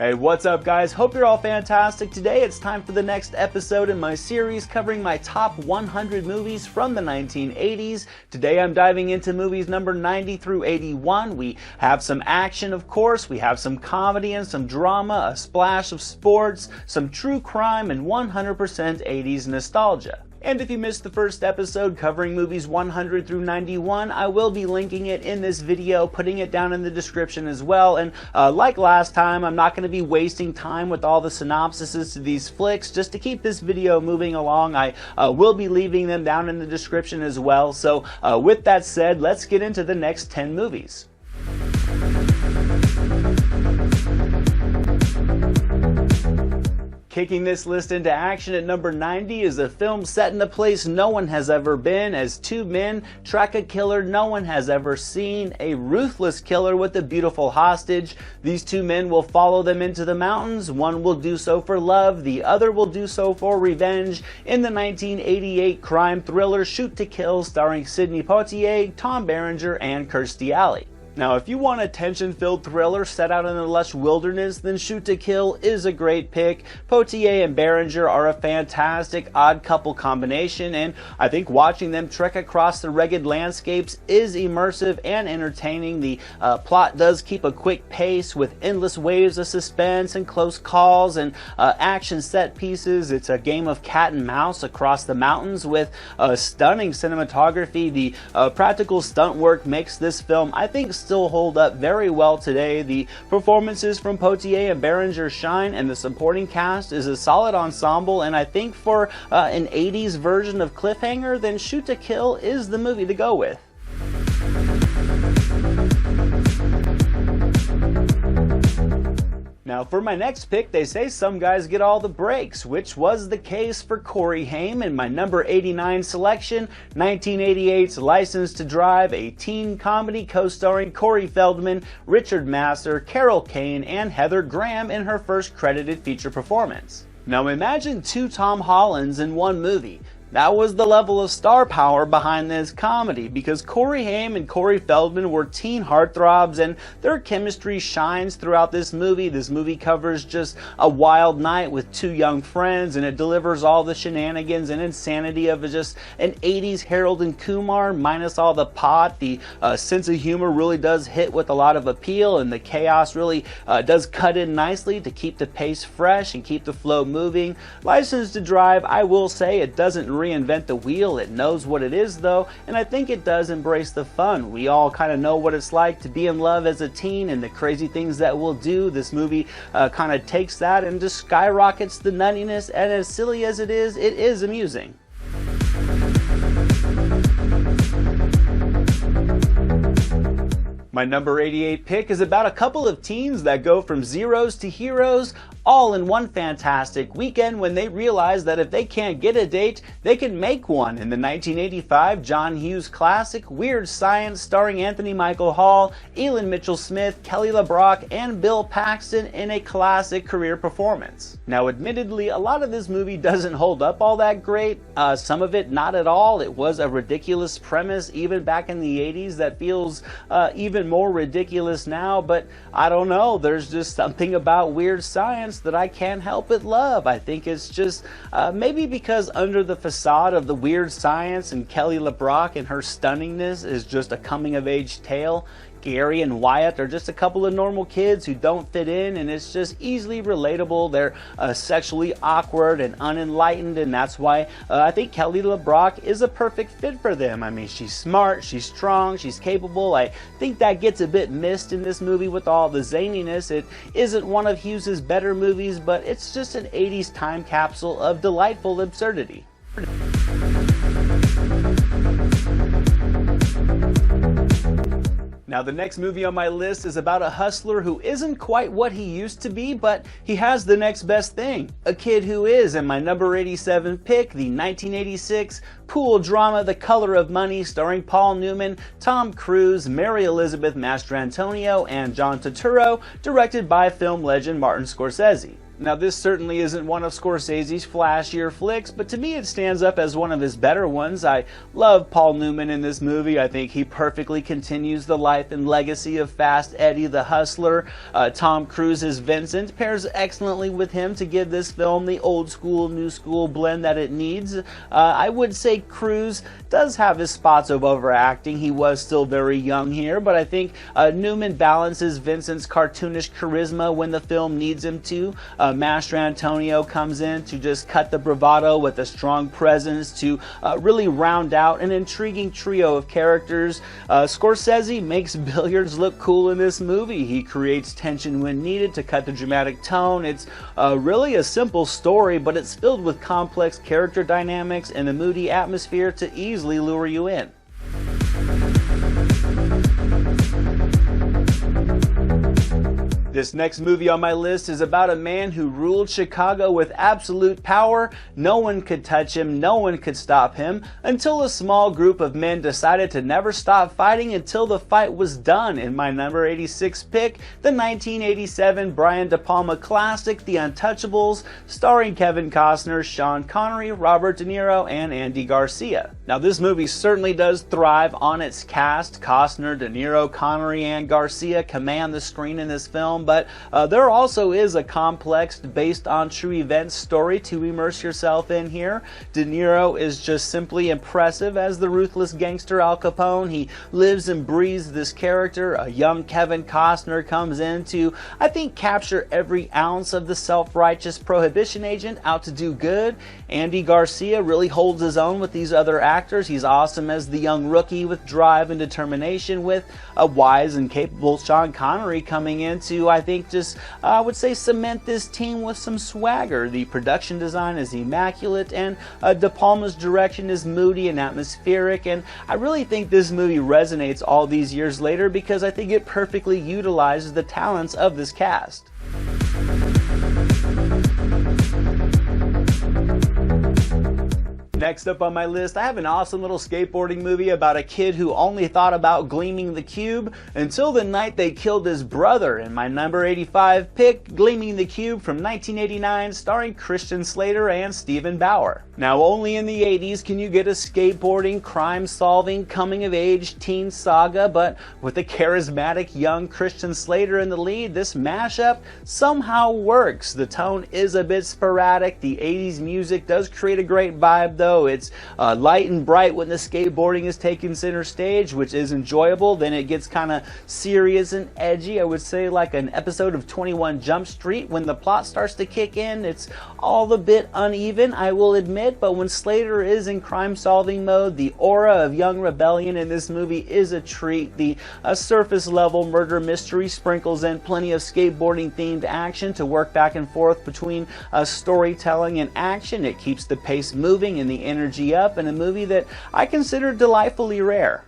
Hey, what's up guys? Hope you're all fantastic. Today it's time for the next episode in my series covering my top 100 movies from the 1980s. Today I'm diving into movies number 90 through 81. We have some action, of course, we have some comedy and some drama, a splash of sports, some true crime, and 100% 80s nostalgia. And if you missed the first episode covering movies 100 through 91, I will be linking it in this video, putting it down in the description as well. And like last time, I'm not going to be wasting time with all the synopsises to these flicks. Just to keep this video moving along, I will be leaving them down in the description as well. So with that said, let's get into the next 10 movies. Kicking this list into action at number 90 is a film set in a place no one has ever been, as two men track a killer no one has ever seen, a ruthless killer with a beautiful hostage. These two men will follow them into the mountains. One will do so for love, the other will do so for revenge, in the 1988 crime thriller Shoot to Kill, starring Sidney Poitier, Tom Berenger, and Kirstie Alley. Now, if you want a tension-filled thriller set out in the lush wilderness, then Shoot to Kill is a great pick. Poitier and Berenger are a fantastic odd couple combination, and I think watching them trek across the rugged landscapes is immersive and entertaining. The plot does keep a quick pace with endless waves of suspense and close calls and action set pieces. It's a game of cat and mouse across the mountains with stunning cinematography. The practical stunt work makes this film, I think, still hold up very well today. The performances from Poitier and Berenger shine, and the supporting cast is a solid ensemble, and I think for an 80s version of Cliffhanger, then Shoot to Kill is the movie to go with. Now for my next pick, they say some guys get all the breaks, which was the case for Corey Haim in my number 89 selection, 1988's License to Drive, a teen comedy co-starring Corey Feldman, Richard Masur, Carol Kane, and Heather Graham in her first credited feature performance. Now imagine two Tom Hollands in one movie. That was the level of star power behind this comedy, because Corey Haim and Corey Feldman were teen heartthrobs, and their chemistry shines throughout this movie. This movie covers just a wild night with two young friends, and it delivers all the shenanigans and insanity of just an 80s Harold and Kumar minus all the pot. The sense of humor really does hit with a lot of appeal, and the chaos really does cut in nicely to keep the pace fresh and keep the flow moving. License to Drive, I will say, it doesn't reinvent the wheel. It knows what it is though, and I think it does embrace the fun. We all kind of know what it's like to be in love as a teen and the crazy things that we'll do. This movie kind of takes that and just skyrockets the nuttiness, and as silly as it is amusing. My number 88 pick is about a couple of teens that go from zeros to heroes all in one fantastic weekend when they realize that if they can't get a date, they can make one. In the 1985 John Hughes classic Weird Science, starring Anthony Michael Hall, Elin Mitchell Smith, Kelly LeBrock, and Bill Paxton in a classic career performance. Now admittedly, a lot of this movie doesn't hold up all that great, some of it not at all. It was a ridiculous premise even back in the 80s that feels even more ridiculous now, but I don't know, there's just something about Weird Science that I can't help but love. I think it's just maybe because under the facade of the Weird Science and Kelly LeBrock and her stunningness is just a coming of age tale, Gary and Wyatt are just a couple of normal kids who don't fit in, and it's just easily relatable. They're sexually awkward and unenlightened, and that's why I think Kelly LeBrock is a perfect fit for them. I mean, she's smart, she's strong, she's capable. I think that gets a bit missed in this movie with all the zaniness. It isn't one of Hughes' better movies, but it's just an 80s time capsule of delightful absurdity. Now the next movie on my list is about a hustler who isn't quite what he used to be, but he has the next best thing. A kid who is, and my number 87 pick, the 1986 pool drama The Color of Money, starring Paul Newman, Tom Cruise, Mary Elizabeth Mastrantonio, and John Turturro, directed by film legend Martin Scorsese. Now, this certainly isn't one of Scorsese's flashier flicks, but to me it stands up as one of his better ones. I love Paul Newman in this movie. I think he perfectly continues the life and legacy of Fast Eddie the Hustler. Tom Cruise's Vincent pairs excellently with him to give this film the old school, new school blend that it needs. I would say Cruise does have his spots of overacting. He was still very young here, but I think Newman balances Vincent's cartoonish charisma when the film needs him to. Master Antonio comes in to just cut the bravado with a strong presence to really round out an intriguing trio of characters. Scorsese makes billiards look cool in this movie. He creates tension when needed to cut the dramatic tone. It's really a simple story, but it's filled with complex character dynamics and a moody atmosphere to easily lure you in. This next movie on my list is about a man who ruled Chicago with absolute power. No one could touch him, no one could stop him, until a small group of men decided to never stop fighting until the fight was done. In my number 86 pick, the 1987 Brian De Palma classic, The Untouchables, starring Kevin Costner, Sean Connery, Robert De Niro, and Andy Garcia. Now, this movie certainly does thrive on its cast. Costner, De Niro, Connery, and Garcia command the screen in this film, but there also is a complex, based on true events story to immerse yourself in here. De Niro is just simply impressive as the ruthless gangster Al Capone. He lives and breathes this character. A young Kevin Costner comes in to, I think, capture every ounce of the self-righteous prohibition agent out to do good. Andy Garcia really holds his own with these other actors. He's awesome as the young rookie with drive and determination, with a wise and capable Sean Connery coming in to, I think, just, I would say, cement this team with some swagger. The production design is immaculate, and De Palma's direction is moody and atmospheric, and I really think this movie resonates all these years later because I think it perfectly utilizes the talents of this cast. Next up on my list, I have an awesome little skateboarding movie about a kid who only thought about gleaming the cube until the night they killed his brother. In my number 85 pick, Gleaming the Cube from 1989, starring Christian Slater and Stephen Bauer. Now, only in the 80s can you get a skateboarding, crime-solving, coming-of-age teen saga, but with a charismatic young Christian Slater in the lead, this mashup somehow works. The tone is a bit sporadic. The 80s music does create a great vibe, though. It's light and bright when the skateboarding is taking center stage, which is enjoyable. Then it gets kind of serious and edgy. I would say like an episode of 21 Jump Street. When the plot starts to kick in, it's all a bit uneven, I will admit, but when Slater is in crime-solving mode, the aura of young rebellion in this movie is a treat. The surface-level murder mystery sprinkles in plenty of skateboarding-themed action to work back and forth between storytelling and action. It keeps the pace moving and the energy up in a movie that I consider delightfully rare.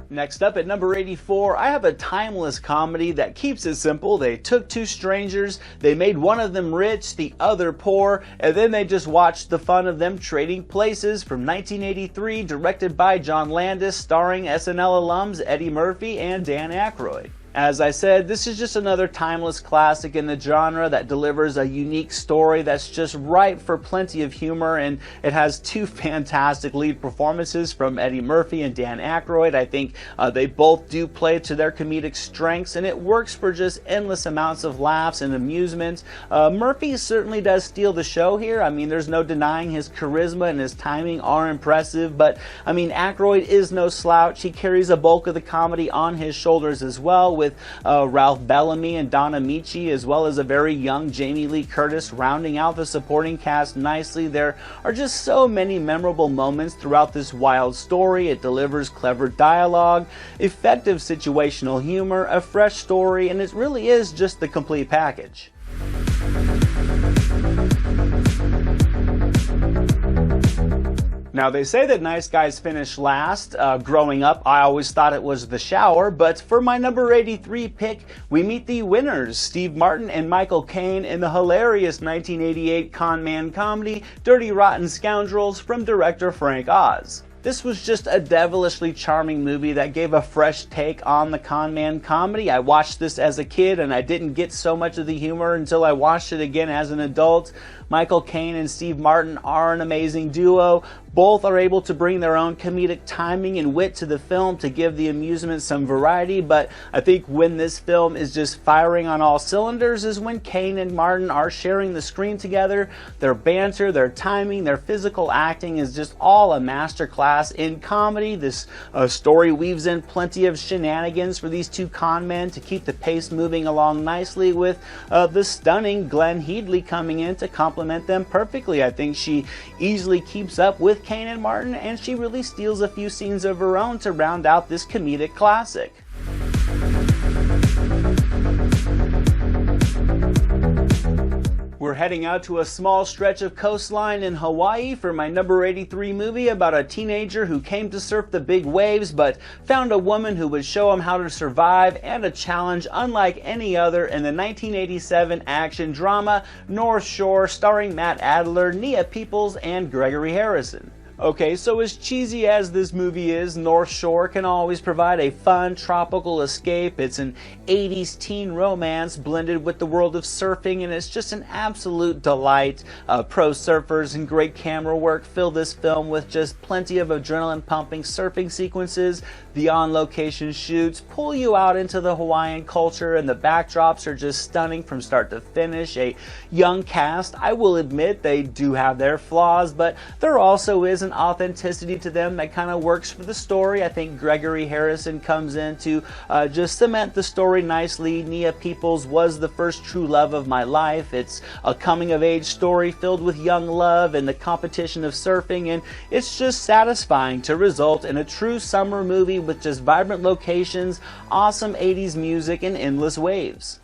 Next up at number 84, I have a timeless comedy that keeps it simple. They took two strangers, they made one of them rich, the other poor, and then they just watched the fun of them trading places. From 1983, directed by John Landis, starring SNL alums Eddie Murphy and Dan Aykroyd. As I said, this is just another timeless classic in the genre that delivers a unique story that's just ripe for plenty of humor, and it has two fantastic lead performances from Eddie Murphy and Dan Aykroyd. I think they both do play to their comedic strengths, and it works for just endless amounts of laughs and amusement. Murphy certainly does steal the show here. I mean, there's no denying his charisma and his timing are impressive, but I mean, Aykroyd is no slouch. He carries a bulk of the comedy on his shoulders as well, with Ralph Bellamy and Don Amici, as well as a very young Jamie Lee Curtis rounding out the supporting cast nicely. There are just so many memorable moments throughout this wild story. It delivers clever dialogue, effective situational humor, a fresh story, and it really is just the complete package. Now, they say that nice guys finish last. Growing up, I always thought it was The Shower, but for my number 83 pick, we meet the winners, Steve Martin and Michael Caine, in the hilarious 1988 con man comedy, Dirty Rotten Scoundrels, from director Frank Oz. This was just a devilishly charming movie that gave a fresh take on the con man comedy. I watched this as a kid and I didn't get so much of the humor until I watched it again as an adult. Michael Caine and Steve Martin are an amazing duo. Both are able to bring their own comedic timing and wit to the film to give the amusement some variety, but I think when this film is just firing on all cylinders is when Caine and Martin are sharing the screen together. Their banter, their timing, their physical acting is just all a masterclass in comedy. This story weaves in plenty of shenanigans for these two con men to keep the pace moving along nicely, with the stunning Glenn Headley coming in to complement them perfectly. I think she easily keeps up with Caine and Martin, and she really steals a few scenes of her own to round out this comedic classic. We're heading out to a small stretch of coastline in Hawaii for my number 83 movie about a teenager who came to surf the big waves but found a woman who would show him how to survive, and a challenge unlike any other in the 1987 action drama North Shore, starring Matt Adler, Nia Peoples, and Gregory Harrison. Okay, so as cheesy as this movie is, North Shore can always provide a fun, tropical escape. It's an 80s teen romance blended with the world of surfing, and it's just an absolute delight. Pro surfers and great camera work fill this film with just plenty of adrenaline-pumping surfing sequences. The on-location shoots pull you out into the Hawaiian culture, and the backdrops are just stunning from start to finish. A young cast, I will admit they do have their flaws, but there also is an authenticity to them that kind of works for the story. I think Gregory Harrison comes in to just cement the story nicely. Nia Peoples was the first true love of my life. It's a coming-of-age story filled with young love and the competition of surfing, and it's just satisfying to result in a true summer movie with just vibrant locations, awesome 80s music, and endless waves.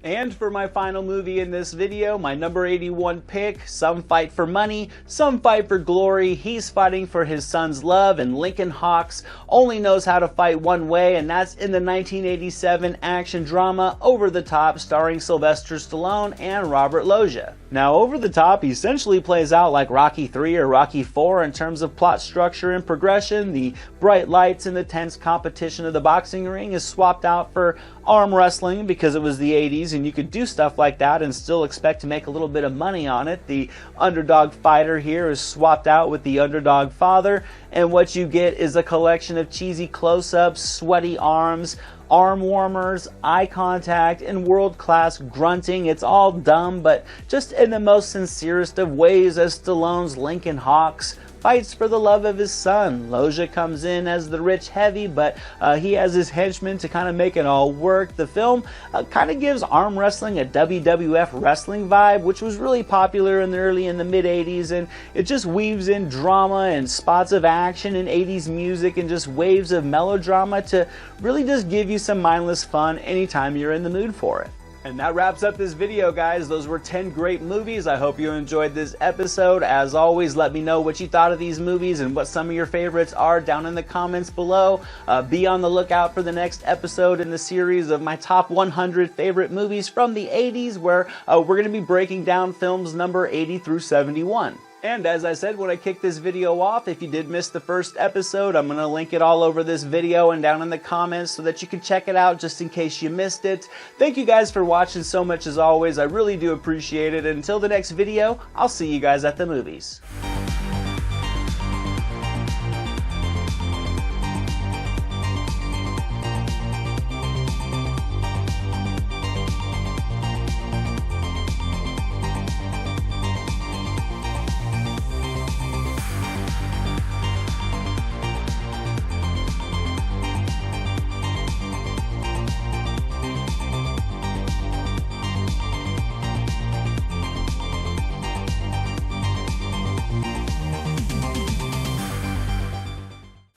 And for my final movie in this video, my number 81 pick, some fight for money, some fight for glory. He's fighting for his son's love, and Lincoln Hawks only knows how to fight one way, and that's in the 1987 action drama Over the Top, starring Sylvester Stallone and Robert Loggia. Now, Over the Top essentially plays out like Rocky III or Rocky IV in terms of plot structure and progression. The bright lights and the tense competition of the boxing ring is swapped out for arm wrestling because it was the 80s and you could do stuff like that and still expect to make a little bit of money on it. The underdog fighter here is swapped out with the underdog father, and what you get is a collection of cheesy close-ups, sweaty arms, arm warmers, eye contact, and world-class grunting. It's all dumb, but just in the most sincerest of ways, as Stallone's Lincoln Hawks fights for the love of his son. Loggia comes in as the rich heavy, but he has his henchmen to kind of make it all work. The film kind of gives arm wrestling a WWF wrestling vibe, which was really popular in the mid 80s, and it just weaves in drama and spots of action and 80s music and just waves of melodrama to really just give you some mindless fun anytime you're in the mood for it. And that wraps up this video, guys. Those were 10 great movies. I hope you enjoyed this episode. As always, let me know what you thought of these movies and what some of your favorites are down in the comments below. Be on the lookout for the next episode in the series of my top 100 favorite movies from the 80s, where we're going to be breaking down films number 80 through 71. And as I said when I kicked this video off, if you did miss the first episode, I'm going to link it all over this video and down in the comments so that you can check it out just in case you missed it. Thank you guys for watching so much as always. I really do appreciate it. Until the next video, I'll see you guys at the movies.